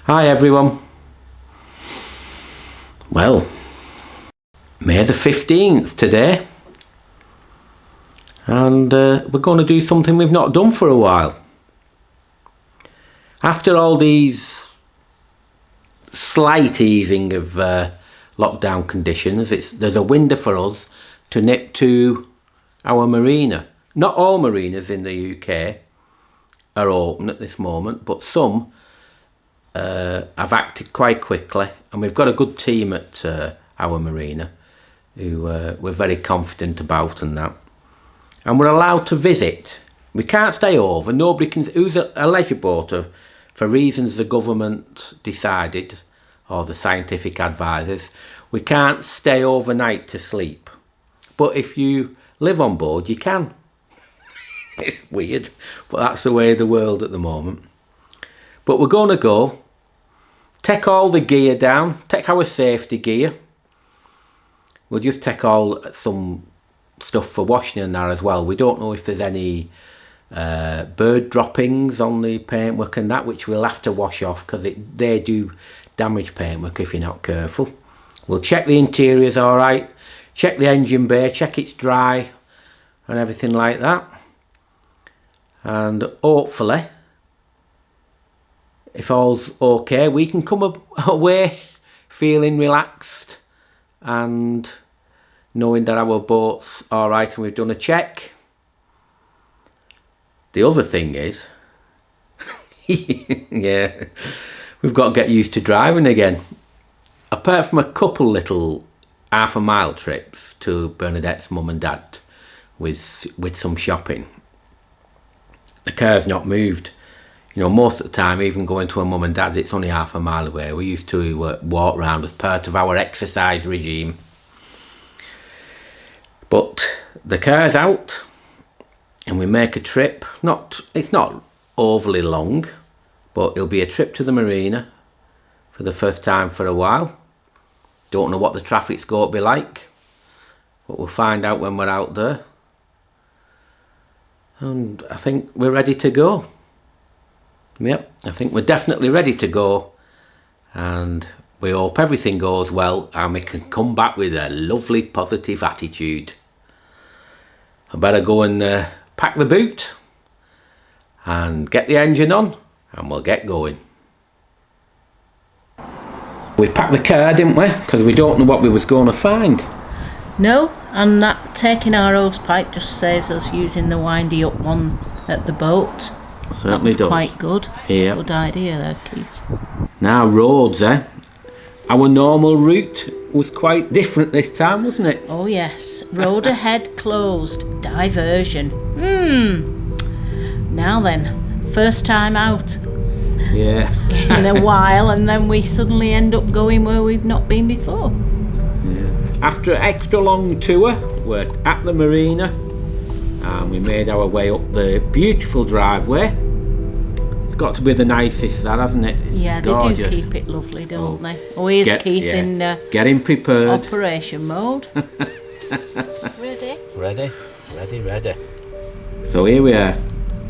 Hi everyone. Well, May the 15th today, and we're going to do something we've not done for a while. After all these slight easing of lockdown conditions, there's a window for us to nip to our marina. Not all marinas in the UK are open at this moment, but some have acted quite quickly, and we've got a good team at our marina who we're very confident about and that. And we're allowed to visit. We can't stay over. Nobody can. Who's a leisure boater, for reasons the government decided, or the scientific advisors, we can't stay overnight to sleep. But if you live on board, you can. It's weird, but that's the way of the world at the moment. But we're going to go. Take all the gear down, take our safety gear. We'll just take some stuff for washing in there as well. We don't know if there's any bird droppings on the paintwork and that, which we'll have to wash off because they do damage paintwork if you're not careful. We'll check the interior's alright, check the engine bay, check it's dry and everything like that. And hopefully, if all's okay, we can come away feeling relaxed and knowing that our boat's alright and we've done a check. The other thing is, yeah, we've got to get used to driving again. Apart from a couple little half-a-mile trips to Bernadette's mum and dad with some shopping, the car's not moved. You know, most of the time, even going to a mum and dad, it's only half a mile away. We used to walk around as part of our exercise regime. But the car's out and we make a trip. It's not overly long, but it'll be a trip to the marina for the first time for a while. Don't know what the traffic's going to be like, but we'll find out when we're out there. And I think we're ready to go. Yep, I think we're definitely ready to go, and we hope everything goes well and we can come back with a lovely positive attitude. I better go and pack the boot and get the engine on and we'll get going. We packed the car, didn't we? Because we don't know what we was going to find. No, and that taking our hose pipe just saves us using the windy up one at the boat. Certainly that was does. Quite good. Yeah. Good idea there, Keith. Now roads, Our normal route was quite different this time, wasn't it? Oh yes, road ahead closed, diversion. Now then, first time out. Yeah. In a while, and then we suddenly end up going where we've not been before. Yeah. After an extra long tour, we're at the marina. And we made our way up the beautiful driveway. It's got to be the nicest, that, hasn't it? It's yeah, they gorgeous. do keep it lovely, don't they? Oh, here's Keith in getting prepared. operation mode. Ready. So here we are,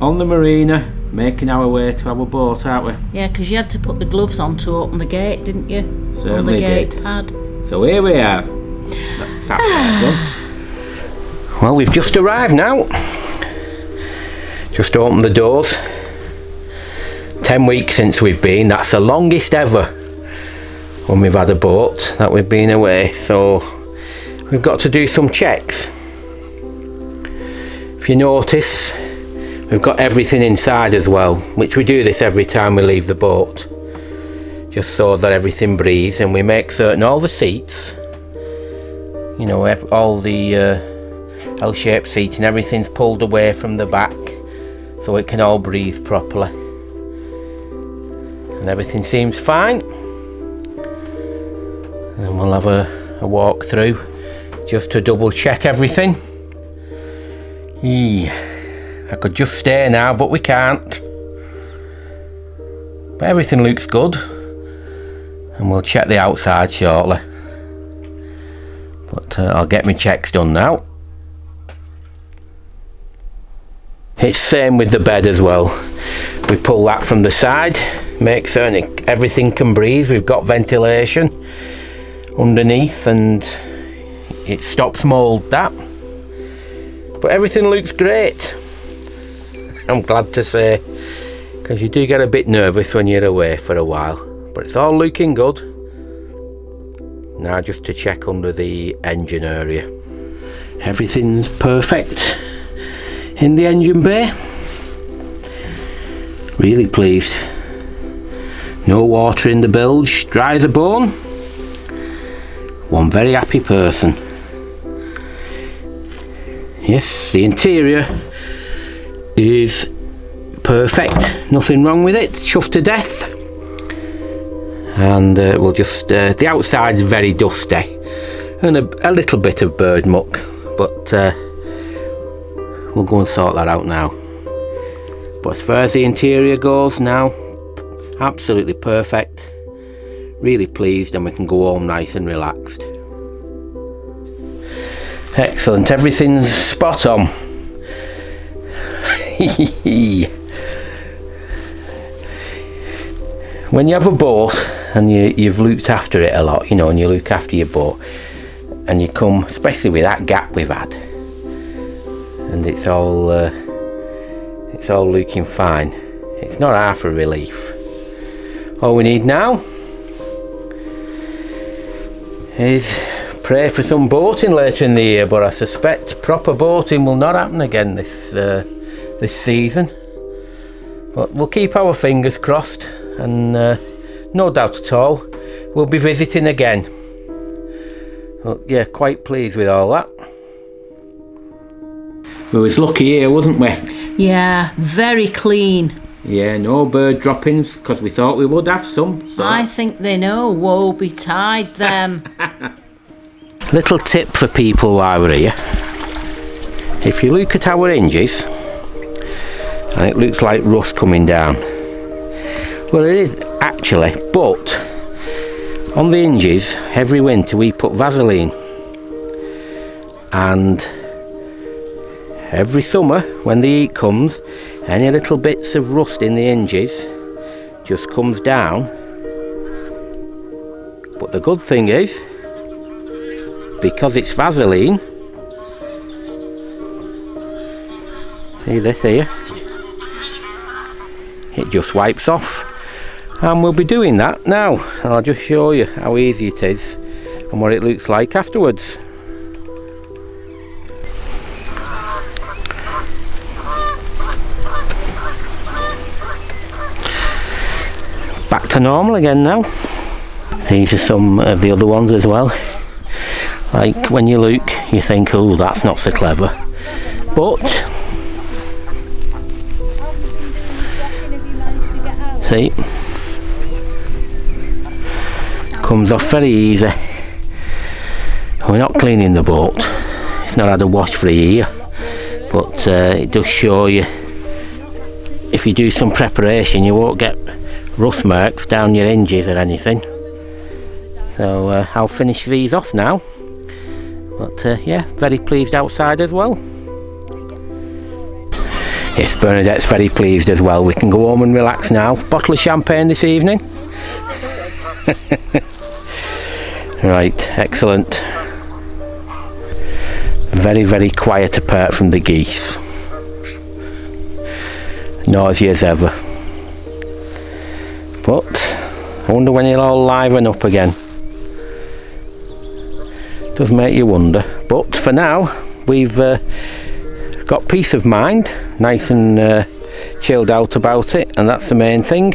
on the marina, making our way to our boat, aren't we? Yeah, because you had to put the gloves on to open the gate, didn't you? Certainly on the gate did. pad. So here we are. That's that done. Well, we've just arrived now. Just opened the doors. 10 weeks since we've been. That's the longest ever when we've had a boat that we've been away. So we've got to do some checks. If you notice, we've got everything inside as well, which we do this every time we leave the boat, just so that everything breathes, and we make certain all the seats, you know, all the L-shaped seating, everything's pulled away from the back so it can all breathe properly, and everything seems fine. And we'll have a walk through just to double check everything. I could just stay now, but we can't. But everything looks good, and we'll check the outside shortly. But I'll get my checks done now. It's same with the bed as well. We pull that from the side make certain everything can breathe. We've got ventilation underneath and it stops mould, that. But everything looks great, I'm glad to say, because you do get a bit nervous when you're away for a while. But it's all looking good. Now just to check under the engine area. Everything's perfect in the engine bay. Really pleased. No water in the bilge, dry as a bone. One very happy person. Yes, the interior is perfect, nothing wrong with it, chuffed to death. And we'll just, the outside's very dusty and a little bit of bird muck, but we'll go and sort that out now. But as far as the interior goes now, absolutely perfect. Really pleased, and we can go home nice and relaxed. Excellent, everything's spot on. When you have a boat and you've looked after it a lot, you know, and you look after your boat, and you come, especially with that gap we've had, and it's all looking fine, it's not half a relief. All we need now is pray for some boating later in the year, but I suspect proper boating will not happen again this season. But we'll keep our fingers crossed, and no doubt at all we'll be visiting again. But yeah, quite pleased with all that. We was lucky here, wasn't we? Yeah, very clean. Yeah, no bird droppings, because we thought we would have some. So. I think they know. Woe betide them. Little tip for people while we're here. If you look at our hinges, and it looks like rust coming down. Well, it is actually, but on the hinges, every winter we put Vaseline. And every summer, when the heat comes, any little bits of rust in the hinges just comes down. But the good thing is, because it's Vaseline, see this here, it just wipes off. And we'll be doing that now, and I'll just show you how easy it is and what it looks like afterwards. Back to normal again now. These are some of the other ones as well. Like when you look, you think, oh, that's not so clever. But see, comes off very easy. We're not cleaning the boat. It's not had a wash for a year, but it does show you, if you do some preparation, you won't get rust marks down your hinges or anything. So I'll finish these off now. But yeah, very pleased outside as well. Yes, Bernadette's very pleased as well. We can go home and relax now. Bottle of champagne this evening. Right, excellent. Very, very quiet apart from the geese. Noisy as ever. But I wonder when it'll all liven up again. Does make you wonder. But for now, we've got peace of mind, nice and chilled out about it, and that's the main thing.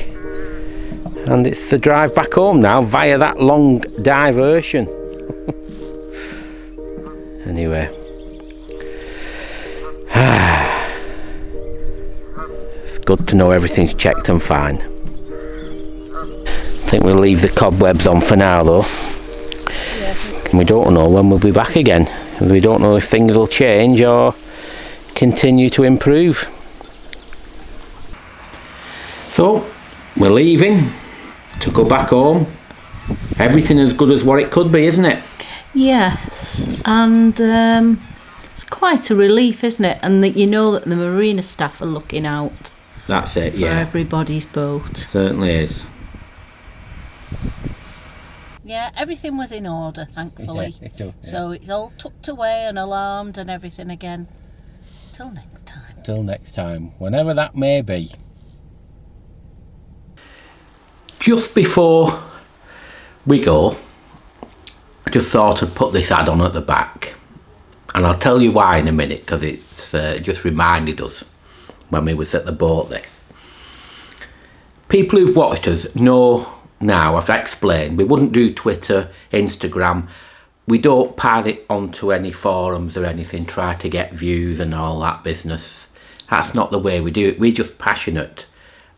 And it's the drive back home now via that long diversion. Anyway, it's good to know everything's checked and fine. I think we'll leave the cobwebs on for now though. And we don't know when we'll be back again. We don't know if things will change or continue to improve. So we're leaving to go back home. Everything as good as what it could be, isn't it? Yes, and it's quite a relief, isn't it? And that you know that the marina staff are looking out. That's it, for yeah. everybody's boat. Certainly is. Yeah, everything was in order, thankfully. Yeah, it does, yeah. So it's all tucked away and alarmed and everything again. Till next time. Till next time, whenever that may be. Just before we go, I just thought I'd put this ad on at the back. And I'll tell you why in a minute, because it's just reminded us when we was at the boat this. People who've watched us know now, I've explained, we wouldn't do Twitter, Instagram. We don't pile it onto any forums or anything, try to get views and all that business. That's not the way we do it. We're just passionate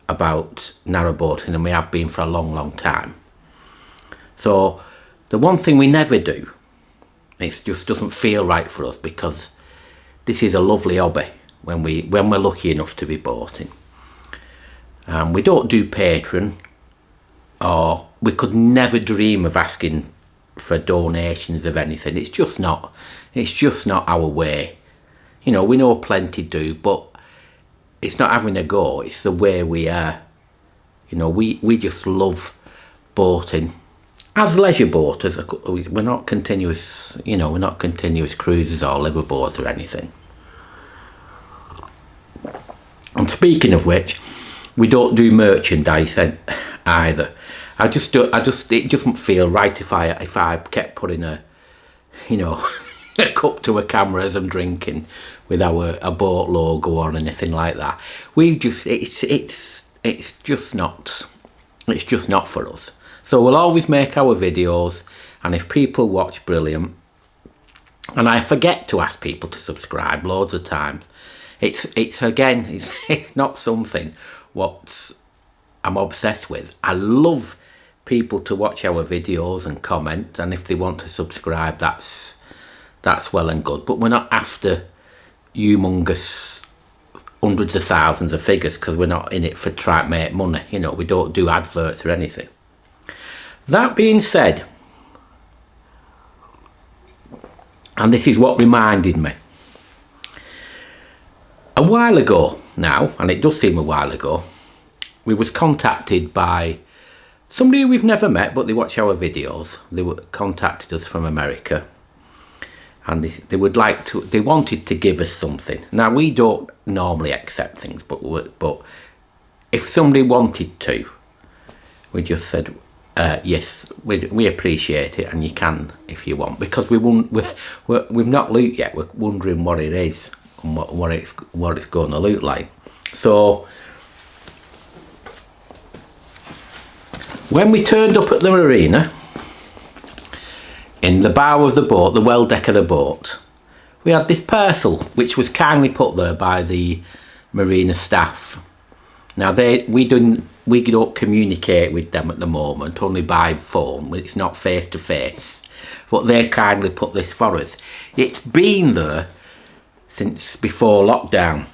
about narrowboating, and we have been for a long, long time. So the one thing we never do, it just doesn't feel right for us, because this is a lovely hobby when we're lucky enough to be boating. We don't do Patreon, or we could never dream of asking for donations of anything. It's just not our way. You know, we know plenty do, but it's not having a go, it's the way we are. You know, we just love boating. As leisure boaters, we're not continuous, you know, we're not continuous cruisers or liveaboards or anything. And speaking of which, we don't do merchandise either. It doesn't feel right if I kept putting a cup to a camera as I'm drinking with a boat logo or anything like that. It's just not for us. So we'll always make our videos, and if people watch, brilliant. And I forget to ask people to subscribe loads of times. It's not something what I'm obsessed with. I love people to watch our videos and comment, and if they want to subscribe, that's well and good. But we're not after humongous hundreds of thousands of figures, because we're not in it for trying to make money. You know, we don't do adverts or anything. That being said, and this is what reminded me, a while ago now, and it does seem a while ago, we was contacted by somebody who we've never met, but they watch our videos. They contacted us from America, and they wanted to give us something. Now, we don't normally accept things, but if somebody wanted to, we just said, yes, we appreciate it, and you can if you want, because we've not looked yet. We're wondering what it is and what it's going to look like. So when we turned up at the marina, in the bow of the boat, the well deck of the boat, we had this parcel which was kindly put there by the marina staff. Now we don't communicate with them at the moment, only by phone. It's not face to face, but they kindly put this for us. It's been there since before lockdown.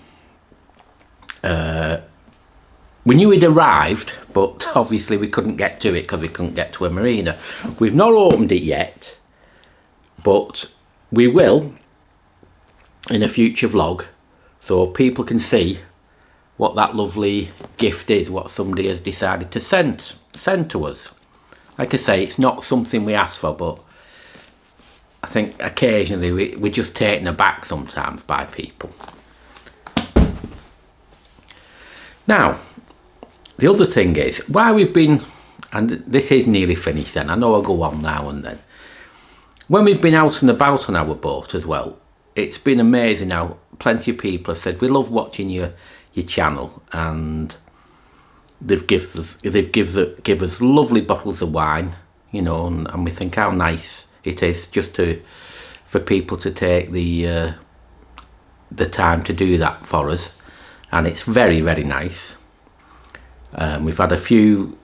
We knew it arrived, but obviously we couldn't get to it because we couldn't get to a marina. We've not opened it yet, but we will in a future vlog, so people can see what that lovely gift is, what somebody has decided to send to us. Like I say, it's not something we ask for, but I think occasionally we're just taken aback sometimes by people. Now, the other thing is, why we've been, and this is nearly finished then, I know I'll go on now and then. When we've been out and about on our boat as well, it's been amazing how plenty of people have said, we love watching your channel, and they've give us lovely bottles of wine, you know, and we think how nice it is just for people to take the time to do that for us, and it's very, very nice. We've had a few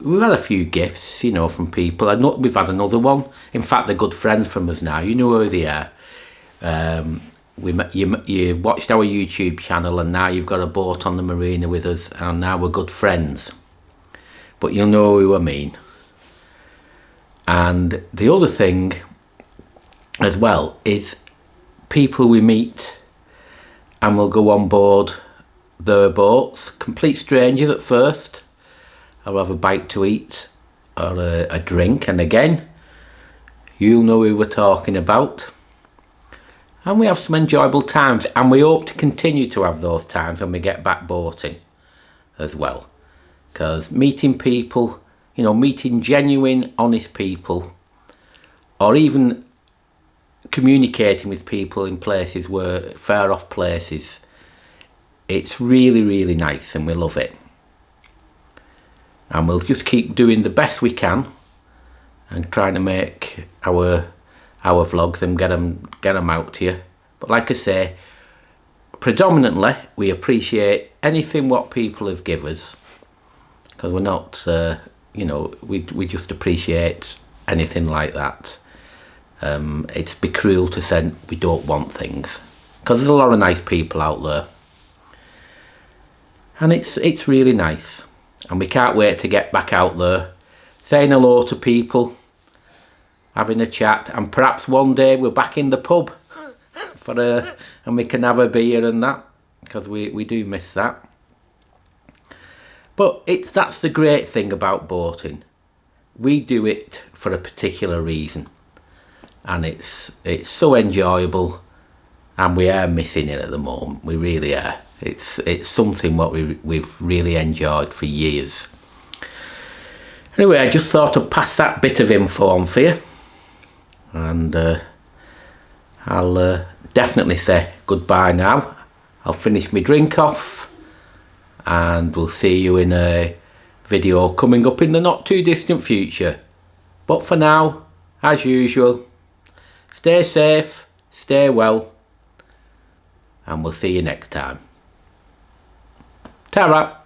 gifts, you know, from people. We've had another one. In fact, they're good friends from us now. You know who they are. You watched our YouTube channel, and now you've got a boat on the marina with us, and now we're good friends. But you'll know who I mean. And the other thing as well is people we meet, and we'll go on board their boats, complete strangers at first. I'll have a bite to eat or a drink, and again, you'll know who we're talking about. And we have some enjoyable times, and we hope to continue to have those times when we get back boating as well. Because meeting people, you know, meeting genuine, honest people, or even communicating with people in places where, far off places, it's really, really nice, and we love it. And we'll just keep doing the best we can and trying to make our vlogs and get them out to you. But like I say, predominantly we appreciate anything what people have given us, because we're not you know, we just appreciate anything like that. It's be cruel to say we don't want things, because there's a lot of nice people out there, and it's really nice, and we can't wait to get back out there, saying hello to people, having a chat, and perhaps one day we're back in the pub and we can have a beer and that, because we do miss that. But that's the great thing about boating. We do it for a particular reason, and it's so enjoyable, and we are missing it at the moment. We really are. It's something what we've really enjoyed for years. Anyway, I just thought I'd pass that bit of info on for you, and I'll definitely say goodbye now. I'll finish my drink off, and we'll see you in a video coming up in the not too distant future. But for now, as usual, stay safe, stay well, and we'll see you next time. Ta-ra!